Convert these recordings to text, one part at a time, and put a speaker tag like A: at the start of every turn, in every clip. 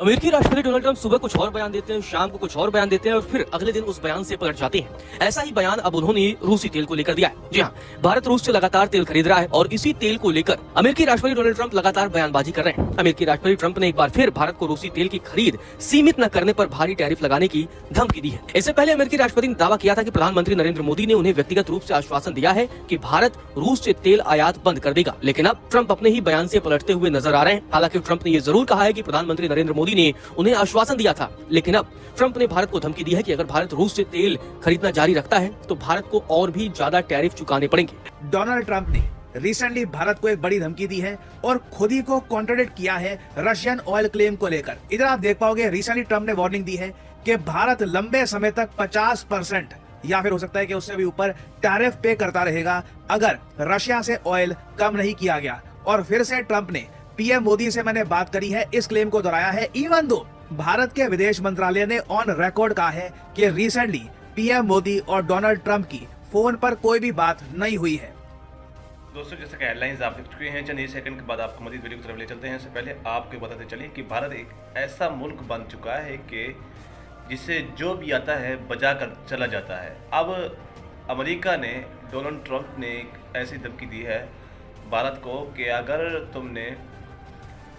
A: अमेरिकी राष्ट्रपति Donald Trump सुबह कुछ और बयान देते हैं, शाम को कुछ और बयान देते हैं और फिर अगले दिन उस बयान से पलट जाते हैं। ऐसा ही बयान अब उन्होंने रूसी तेल को लेकर दिया है। जी हाँ, भारत रूस से लगातार तेल खरीद रहा है और इसी तेल को लेकर अमेरिकी राष्ट्रपति डोनाल्ड ट्रंप लगातार बयानबाजी कर रहे हैं। अमेरिकी राष्ट्रपति ट्रंप ने एक बार फिर भारत को रूसी तेल की खरीद सीमित न करने पर भारी टैरिफ लगाने की धमकी दी है। इससे पहले अमेरिकी राष्ट्रपति ने दावा किया था कि प्रधानमंत्री नरेंद्र मोदी ने उन्हें व्यक्तिगत रूप से आश्वासन दिया है कि भारत रूस से तेल आयात बंद कर देगा, लेकिन अब ट्रंप अपने ही बयान से पलटते हुए नजर आ रहे हैं। हालांकि ट्रंप ने यह जरूर कहा है कि प्रधानमंत्री नरेंद्र मोदी ने उन्हें आश्वासन दिया था, लेकिन अब ट्रंप ने भारत को धमकी दी है कि अगर भारत रूस से तेल खरीदना जारी रखता है तो भारत को और भी ज्यादा टैरिफ चुकाने पड़ेंगे।
B: डोनाल्ड ट्रंप ने रिसेंटली भारत को एक बड़ी धमकी दी है और खुद ही को कॉन्ट्रडिक्ट किया है रशियन ऑयल क्लेम को लेकर। इधर आप देख पाओगे रिसेंटली ट्रंप ने वार्निंग दी है कि भारत लंबे समय तक 50% या फिर हो सकता है कि उससे भी ऊपर टैरिफ पे करता रहेगा अगर रशिया से ऑयल कम नहीं किया गया। और फिर से ट्रंप ने पीएम मोदी से मैंने बात करी है इस क्लेम को दोहराया है, इवन दो भारत के विदेश मंत्रालय ने ऑन रिकॉर्ड कहा है कि रिसेंटली पीएम मोदी और डोनाल्ड ट्रंप की फोन पर कोई भी बात नहीं हुई है।
C: दोस्तों, जैसे कि हेडलाइंस आप देख चुके हैं, चंद सेकंड के बाद आपको मजीद वीडियो की तरफ ले चलते हैं। इससे पहले आपको बताते चलिए कि भारत एक ऐसा मुल्क बन चुका है कि जिसे जो भी आता है बजा कर चला जाता है। अब अमेरिका ने, डोनाल्ड ट्रंप ने एक ऐसी धमकी दी है भारत को कि अगर तुमने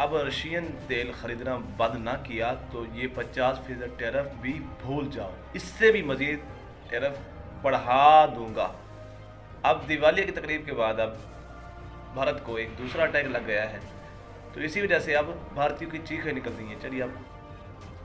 C: अब रशियन तेल खरीदना बंद ना किया तो ये 50% टैरिफ भी भूल जाओ, इससे भी मजीद टैरिफ बढ़ा दूंगा। अब दिवाली की तकरीब के बाद अब भारत को एक दूसरा अटैक लग गया है, तो इसी वजह से अब भारतीयों की चीखें निकल रही हैं। चलिए, अब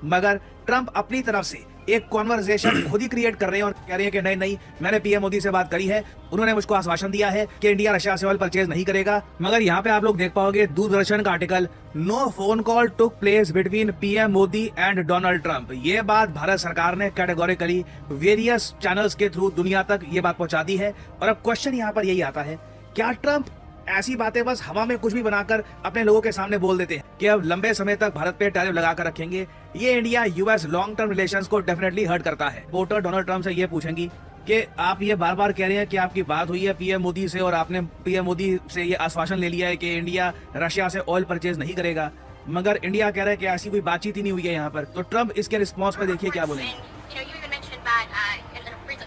B: मगर ट्रंप अपनी तरफ से एक कॉन्वर्सेशन खुद ही क्रिएट कर रहे हैं और कह रहे हैं कि नहीं नहीं, मैंने पीएम मोदी से बात करी है, उन्होंने मुझको आश्वासन दिया है कि इंडिया रशिया से ऑयल परचेज नहीं करेगा। मगर यहाँ पे आप लोग देख पाओगे दूरदर्शन का article, no phone call took place between PM Modi and Donald Trump. ये बात भारत सरकार ने कैटेगोरिकली वेरियस चैनल्स के थ्रू दुनिया तक ये बात पहुंचा दी है। और अब क्वेश्चन यहाँ पर यही आता है, क्या ट्रंप ऐसी बातें बस हवा में कुछ भी बनाकर अपने लोगों के सामने बोल देते हैं कि अब लंबे समय तक भारत पे टैरिफ लगा कर रखेंगे? ये India US long term relations को डेफिनेटली हर्ट करता है। वोटर डोनाल्ड ट्रंप से ये पूछेंगी कि आप ये बार बार कह रहे हैं कि आपकी बात हुई है पीएम मोदी से और आपने पीएम मोदी से ये आश्वासन ले लिया है कि इंडिया रशिया से ऑयल परचेज नहीं करेगा, मगर इंडिया कह रहा है कि ऐसी कोई बातचीत ही नहीं हुई है यहाँ पर। तो ट्रंप इसके रिस्पॉन्स पे देखिए क्या बोलेंगे।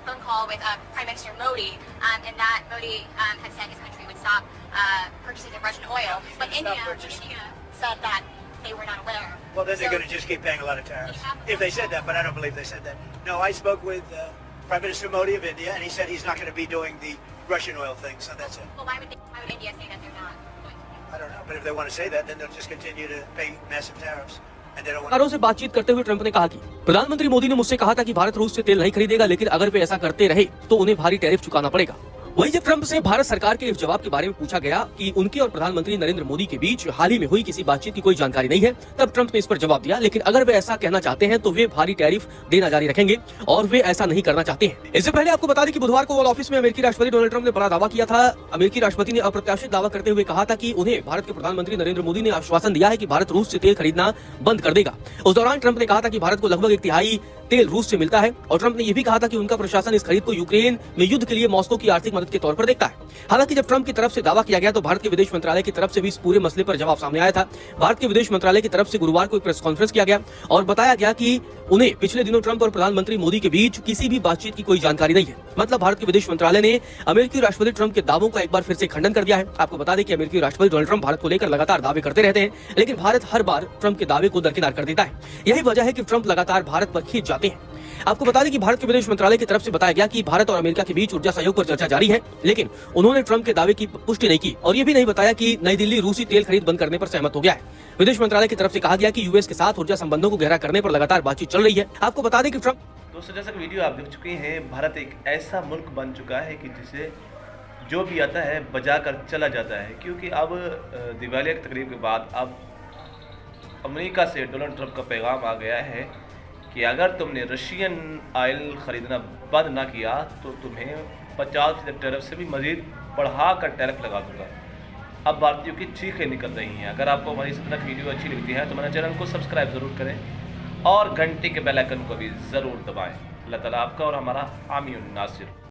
D: phone call with Prime Minister Modi, and that Modi had said his country would stop purchases of Russian oil, but India said that they were not aware.
E: Well, then they're going to just keep paying a lot of tariffs if they said that, but I don't believe they said that. No, I spoke with Prime Minister Modi of India, and he said he's not going to be doing the Russian oil thing, so that's it.
D: Well, why would India say that they're not going to?
E: I don't know, but if they want to say that, then they'll just continue to pay massive tariffs.
A: पत्रकारों से बातचीत करते हुए Trump ने कहा कि प्रधानमंत्री मोदी ने मुझसे कहा था कि भारत रूस से तेल नहीं खरीदेगा, लेकिन अगर वे ऐसा करते रहे तो उन्हें भारी टैरिफ चुकाना पड़ेगा। वहीं जब ट्रंप से भारत सरकार के इस जवाब के बारे में पूछा गया कि उनके और प्रधानमंत्री नरेंद्र मोदी के बीच हाल ही में हुई किसी बातचीत की कोई जानकारी नहीं है, तब ट्रंप ने इस पर जवाब दिया, लेकिन अगर वे ऐसा कहना चाहते हैं तो वे भारी टैरिफ देना जारी रखेंगे और वे ऐसा नहीं करना चाहते हैं। इससे पहले आपको बता दें कि बुधवार को ओवल ऑफिस में अमेरिकी राष्ट्रपति डोनाल्ड ट्रंप ने बड़ा दावा किया था। अमेरिकी राष्ट्रपति ने अप्रत्याशित दावा करते हुए कहा था कि उन्हें भारत के प्रधानमंत्री नरेंद्र मोदी ने आश्वासन दिया है कि भारत रूस से तेल खरीदना बंद कर देगा। उस दौरान ट्रंप ने कहा था कि भारत को लगभग 1/3 तेल रूस से मिलता है और ट्रंप ने यह भी कहा था कि उनका प्रशासन इस खरीद को यूक्रेन में युद्ध के लिए मॉस्को की आर्थिक मदद के तौर पर देखता है। हालांकि जब ट्रंप की तरफ से दावा किया गया तो भारत के विदेश मंत्रालय की तरफ से भी इस पूरे मसले पर जवाब सामने आया था। भारत के विदेश मंत्रालय की तरफ से गुरुवार को एक प्रेस कॉन्फ्रेंस किया गया और बताया गया कि उन्हें पिछले दिनों ट्रंप और प्रधानमंत्री मोदी के बीच किसी भी बातचीत की कोई जानकारी नहीं है। मतलब भारत के विदेश मंत्रालय ने अमेरिकी राष्ट्रपति ट्रंप के दावों का एक बार फिर से खंडन कर दिया है। आपको बता दें कि अमेरिकी राष्ट्रपति डोनाल्ड ट्रंप भारत को लेकर लगातार दावे करते रहते हैं, लेकिन भारत हर बार ट्रंप के दावे को दरकिनार कर देता है। यही वजह है कि ट्रंप लगातार भारत पर खींच जाते हैं। आपको बता दें कि भारत के विदेश मंत्रालय की तरफ से बताया गया कि भारत और अमेरिका के बीच ऊर्जा सहयोग पर चर्चा जारी है, लेकिन उन्होंने ट्रंप के दावे की पुष्टि नहीं की और ये भी नहीं बताया कि नई दिल्ली रूसी तेल खरीद बंद करने पर सहमत हो गया है। विदेश मंत्रालय की तरफ से कहा गया कि यूएस के साथ ऊर्जा संबंधों को गहरा करने पर लगातार बातचीत चल रही है। आपको बता दें कि ट्रंप,
C: दोस्तों, जैसा कि वीडियो आप देख चुके हैं, भारत एक ऐसा मुल्क बन चुका है कि जिसे जो भी आता है बजा कर चला जाता है, क्योंकि अब दिवाली की तकरीब के बाद अब अमेरिका से डोनाल्ड ट्रंप का पैगाम आ गया है कि अगर तुमने रशियन ऑयल ख़रीदना बंद ना किया तो तुम्हें 50% टैरिफ से भी मज़ीद बढ़ा कर टैरिफ लगा दूंगा। अब भारतीयों की चीखें निकल रही हैं। अगर आपको हमारी इस तरह की वीडियो अच्छी लगती है तो हमारे चैनल को सब्सक्राइब ज़रूर करें और घंटे के बेल आइकन को भी ज़रूर दबाएं। अल्लाह ताला आपका और हमारा हामी उन नासिर।